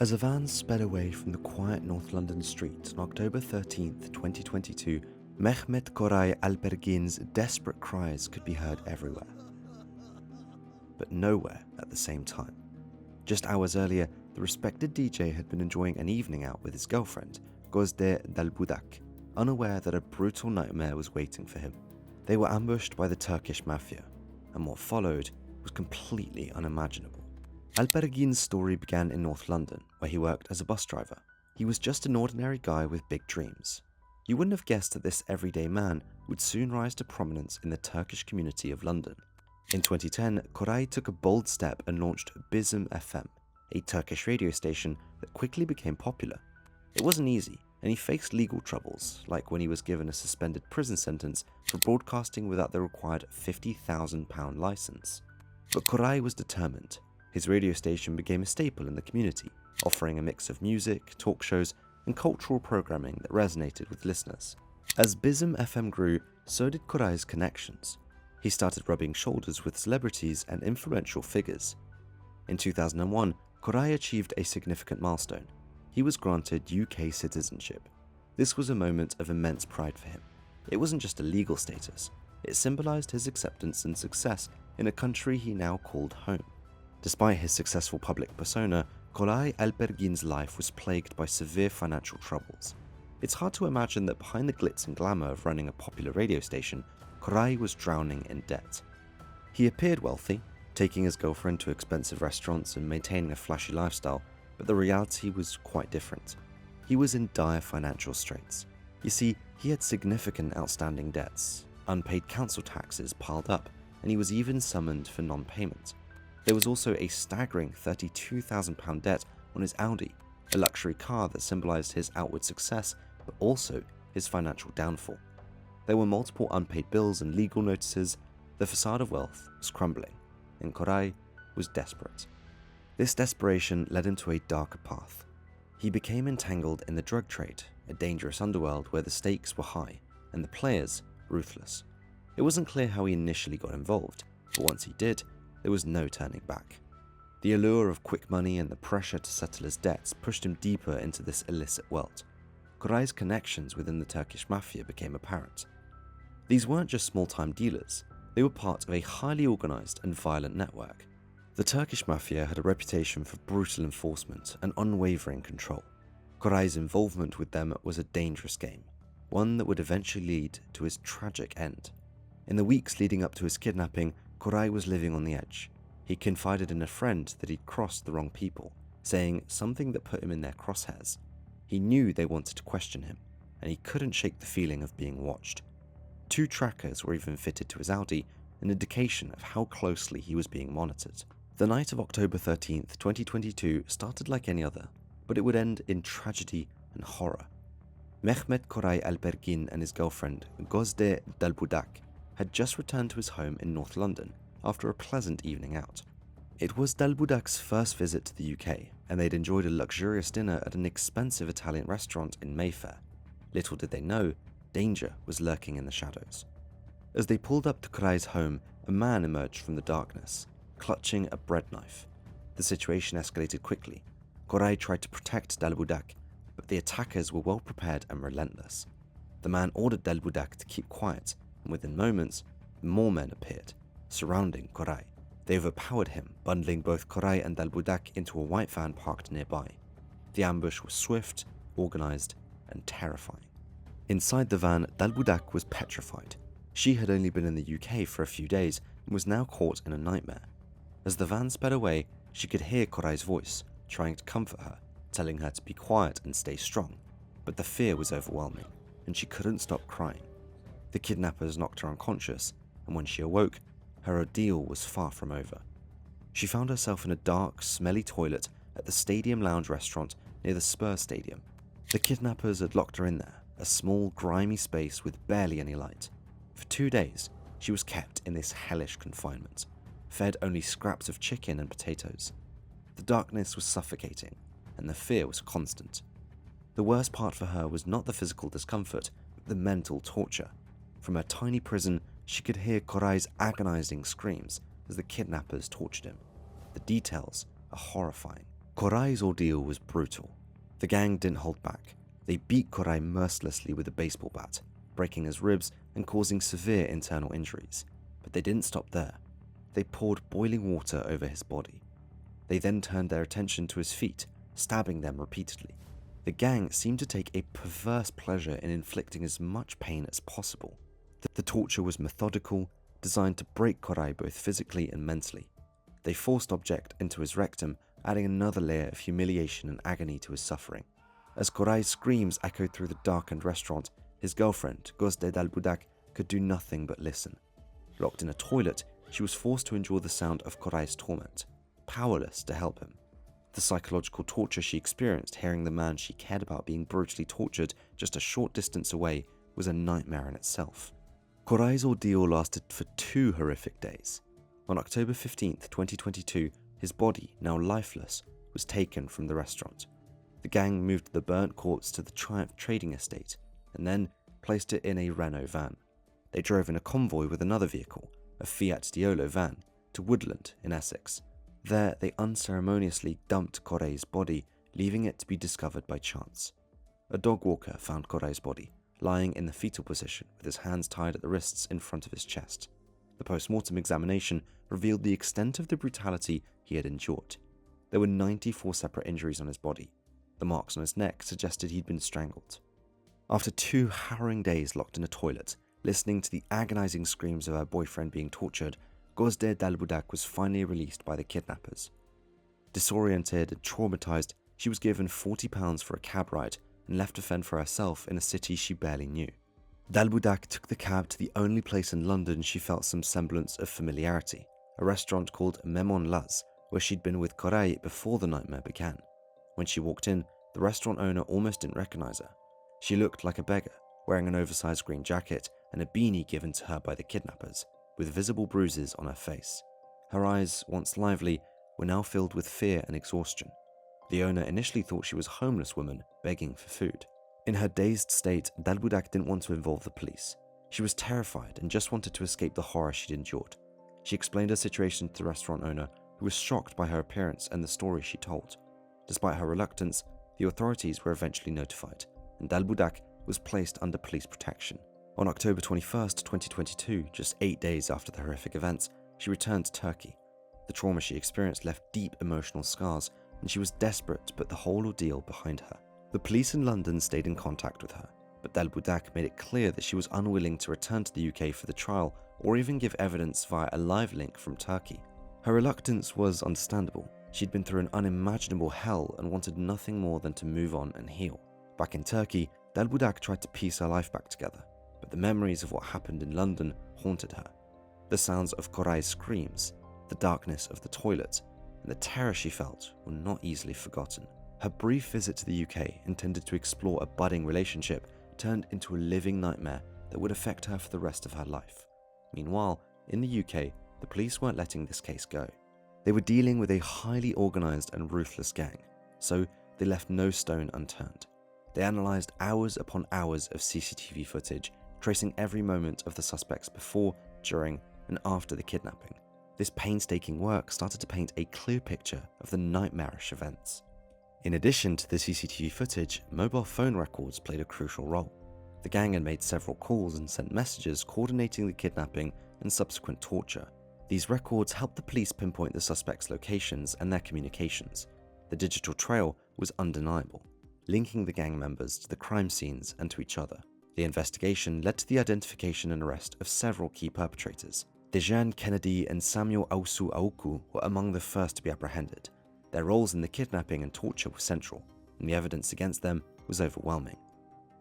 As a van sped away from the quiet North London street on October 13th, 2022, Mehmet Koray Alpergin's desperate cries could be heard everywhere, but nowhere at the same time. Just hours earlier, the respected DJ had been enjoying an evening out with his girlfriend, Gozde Dalbudak, unaware that a brutal nightmare was waiting for him. They were ambushed by the Turkish Mafia, and what followed was completely unimaginable. Alpergin's story began in North London, where he worked as a bus driver. He was just an ordinary guy with big dreams. You wouldn't have guessed that this everyday man would soon rise to prominence in the Turkish community of London. In 2010, Koray took a bold step and launched Bizim FM, a Turkish radio station that quickly became popular. It wasn't easy, and he faced legal troubles, like when he was given a suspended prison sentence for broadcasting without the required £50,000 license. But Koray was determined. His radio station became a staple in the community, offering a mix of music, talk shows, and cultural programming that resonated with listeners. As Bizim FM grew, so did Koray's connections. He started rubbing shoulders with celebrities and influential figures. In 2001, Koray achieved a significant milestone. He was granted UK citizenship. This was a moment of immense pride for him. It wasn't just a legal status, it symbolized his acceptance and success in a country he now called home. Despite his successful public persona, Koray Alpergin's life was plagued by severe financial troubles. It's hard to imagine that behind the glitz and glamour of running a popular radio station, Koray was drowning in debt. He appeared wealthy, taking his girlfriend to expensive restaurants and maintaining a flashy lifestyle, but the reality was quite different. He was in dire financial straits. You see, he had significant outstanding debts, unpaid council taxes piled up, and he was even summoned for non-payment. There was also a staggering £32,000 debt on his Audi, a luxury car that symbolized his outward success, but also his financial downfall. There were multiple unpaid bills and legal notices. The facade of wealth was crumbling, and Koray was desperate. This desperation led him to a darker path. He became entangled in the drug trade, a dangerous underworld where the stakes were high and the players ruthless. It wasn't clear how he initially got involved, but once he did, there was no turning back. The allure of quick money and the pressure to settle his debts pushed him deeper into this illicit world. Koray's connections within the Turkish Mafia became apparent. These weren't just small-time dealers, they were part of a highly organized and violent network. The Turkish Mafia had a reputation for brutal enforcement and unwavering control. Koray's involvement with them was a dangerous game, one that would eventually lead to his tragic end. In the weeks leading up to his kidnapping, Koray was living on the edge. He confided in a friend that he'd crossed the wrong people, saying something that put him in their crosshairs. He knew they wanted to question him, and he couldn't shake the feeling of being watched. 2 trackers were even fitted to his Audi, an indication of how closely he was being monitored. The night of October 13th, 2022 started like any other, but it would end in tragedy and horror. Mehmet Koray Alpergin and his girlfriend, Gozde Dalbudak, had just returned to his home in North London after a pleasant evening out. It was Dalbudak's first visit to the UK, and they'd enjoyed a luxurious dinner at an expensive Italian restaurant in Mayfair. Little did they know, danger was lurking in the shadows. As they pulled up to Koray's home, a man emerged from the darkness, clutching a bread knife. The situation escalated quickly. Koray tried to protect Dalbudak, but the attackers were well prepared and relentless. The man ordered Dalbudak to keep quiet, and within moments, more men appeared, surrounding Koray. They overpowered him, bundling both Koray and Dalbudak into a white van parked nearby. The ambush was swift, organized, and terrifying. Inside the van, Dalbudak was petrified. She had only been in the UK for a few days and was now caught in a nightmare. As the van sped away, she could hear Koray's voice, trying to comfort her, telling her to be quiet and stay strong. But the fear was overwhelming, and she couldn't stop crying. The kidnappers knocked her unconscious, and when she awoke, her ordeal was far from over. She found herself in a dark, smelly toilet at the Stadium Lounge restaurant near the Spurs Stadium. The kidnappers had locked her in there, a small, grimy space with barely any light. For 2 days, she was kept in this hellish confinement, fed only scraps of chicken and potatoes. The darkness was suffocating, and the fear was constant. The worst part for her was not the physical discomfort, but the mental torture. From her tiny prison, she could hear Koray's agonizing screams as the kidnappers tortured him. The details are horrifying. Koray's ordeal was brutal. The gang didn't hold back. They beat Koray mercilessly with a baseball bat, breaking his ribs and causing severe internal injuries. But they didn't stop there. They poured boiling water over his body. They then turned their attention to his feet, stabbing them repeatedly. The gang seemed to take a perverse pleasure in inflicting as much pain as possible. The torture was methodical, designed to break Koray both physically and mentally. They forced object into his rectum, adding another layer of humiliation and agony to his suffering. As Koray's screams echoed through the darkened restaurant, his girlfriend, Gozde Dalbudak, could do nothing but listen. Locked in a toilet, she was forced to endure the sound of Koray's torment, powerless to help him. The psychological torture she experienced hearing the man she cared about being brutally tortured just a short distance away was a nightmare in itself. Koray's ordeal lasted for 2 horrific days. On October 15th, 2022, his body, now lifeless, was taken from the restaurant. The gang moved the burnt corpse to the Triumph trading estate and then placed it in a Renault van. They drove in a convoy with another vehicle, a Fiat Diolo van, to Woodland in Essex. There, they unceremoniously dumped Koray's body, leaving it to be discovered by chance. A dog walker found Koray's body, lying in the fetal position with his hands tied at the wrists in front of his chest. The post-mortem examination revealed the extent of the brutality he had endured. There were 94 separate injuries on his body. The marks on his neck suggested he'd been strangled. After 2 harrowing days locked in a toilet, listening to the agonizing screams of her boyfriend being tortured, Gozde Dalbudak was finally released by the kidnappers. Disoriented and traumatized, she was given £40 for a cab ride and left to fend for herself in a city she barely knew. Dalbudak took the cab to the only place in London she felt some semblance of familiarity, a restaurant called Memon Laz, where she'd been with Koray before the nightmare began. When she walked in, the restaurant owner almost didn't recognize her. She looked like a beggar, wearing an oversized green jacket and a beanie given to her by the kidnappers, with visible bruises on her face. Her eyes, once lively, were now filled with fear and exhaustion. The owner initially thought she was a homeless woman begging for food. In her dazed state, Dalbudak didn't want to involve the police. She was terrified and just wanted to escape the horror she'd endured. She explained her situation to the restaurant owner, who was shocked by her appearance and the story she told. Despite her reluctance, the authorities were eventually notified, and Dalbudak was placed under police protection. On October 21st, 2022, just 8 days after the horrific events, she returned to Turkey. The trauma she experienced left deep emotional scars, and she was desperate to put the whole ordeal behind her. The police in London stayed in contact with her, but Dalbudak made it clear that she was unwilling to return to the UK for the trial or even give evidence via a live link from Turkey. Her reluctance was understandable. She'd been through an unimaginable hell and wanted nothing more than to move on and heal. Back in Turkey, Dalbudak tried to piece her life back together, but the memories of what happened in London haunted her. The sounds of Koray's screams, the darkness of the toilet, and the terror she felt were not easily forgotten. Her brief visit to the UK, intended to explore a budding relationship, turned into a living nightmare that would affect her for the rest of her life. Meanwhile, in the UK, the police weren't letting this case go. They were dealing with a highly organized and ruthless gang, so they left no stone unturned. They analyzed hours upon hours of CCTV footage, tracing every moment of the suspects before, during, and after the kidnapping. This painstaking work started to paint a clear picture of the nightmarish events. In addition to the CCTV footage, mobile phone records played a crucial role. The gang had made several calls and sent messages coordinating the kidnapping and subsequent torture. These records helped the police pinpoint the suspects' locations and their communications. The digital trail was undeniable, linking the gang members to the crime scenes and to each other. The investigation led to the identification and arrest of several key perpetrators. Dejan Kennedy and Samuel Ausu Auku were among the first to be apprehended. Their roles in the kidnapping and torture were central, and the evidence against them was overwhelming.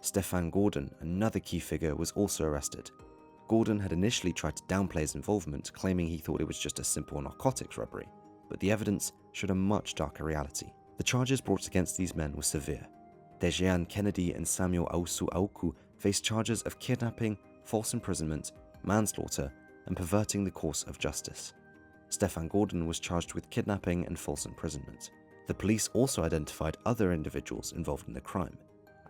Stefan Gordon, another key figure, was also arrested. Gordon had initially tried to downplay his involvement, claiming he thought it was just a simple narcotics robbery, but the evidence showed a much darker reality. The charges brought against these men were severe. Dejan Kennedy and Samuel Ausu Auku faced charges of kidnapping, false imprisonment, manslaughter, and perverting the course of justice. Stefan Gordon was charged with kidnapping and false imprisonment. The police also identified other individuals involved in the crime.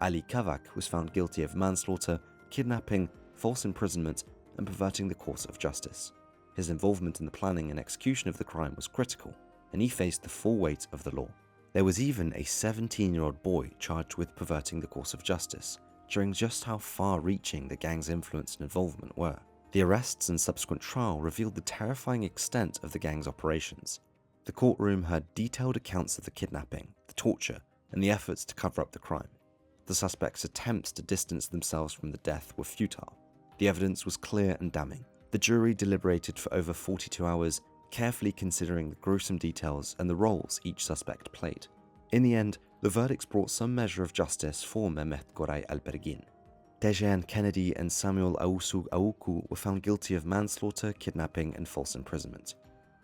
Ali Kavak was found guilty of manslaughter, kidnapping, false imprisonment, and perverting the course of justice. His involvement in the planning and execution of the crime was critical, and he faced the full weight of the law. There was even a 17-year-old boy charged with perverting the course of justice, showing just how far-reaching the gang's influence and involvement were. The arrests and subsequent trial revealed the terrifying extent of the gang's operations. The courtroom heard detailed accounts of the kidnapping, the torture, and the efforts to cover up the crime. The suspects' attempts to distance themselves from the death were futile. The evidence was clear and damning. The jury deliberated for over 42 hours, carefully considering the gruesome details and the roles each suspect played. In the end, the verdicts brought some measure of justice for Mehmet Koray Alpergin. Dejan Kennedy and Samuel Awusu Awuku were found guilty of manslaughter, kidnapping, and false imprisonment.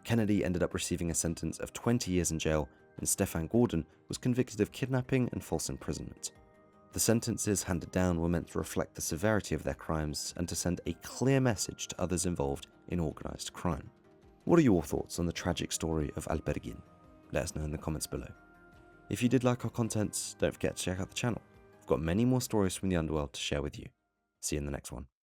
Kennedy ended up receiving a sentence of 20 years in jail, and Stefan Gordon was convicted of kidnapping and false imprisonment. The sentences handed down were meant to reflect the severity of their crimes and to send a clear message to others involved in organised crime. What are your thoughts on the tragic story of Alpergin? Let us know in the comments below. If you did like our content, don't forget to check out the channel. We've got many more stories from the underworld to share with you. See you in the next one.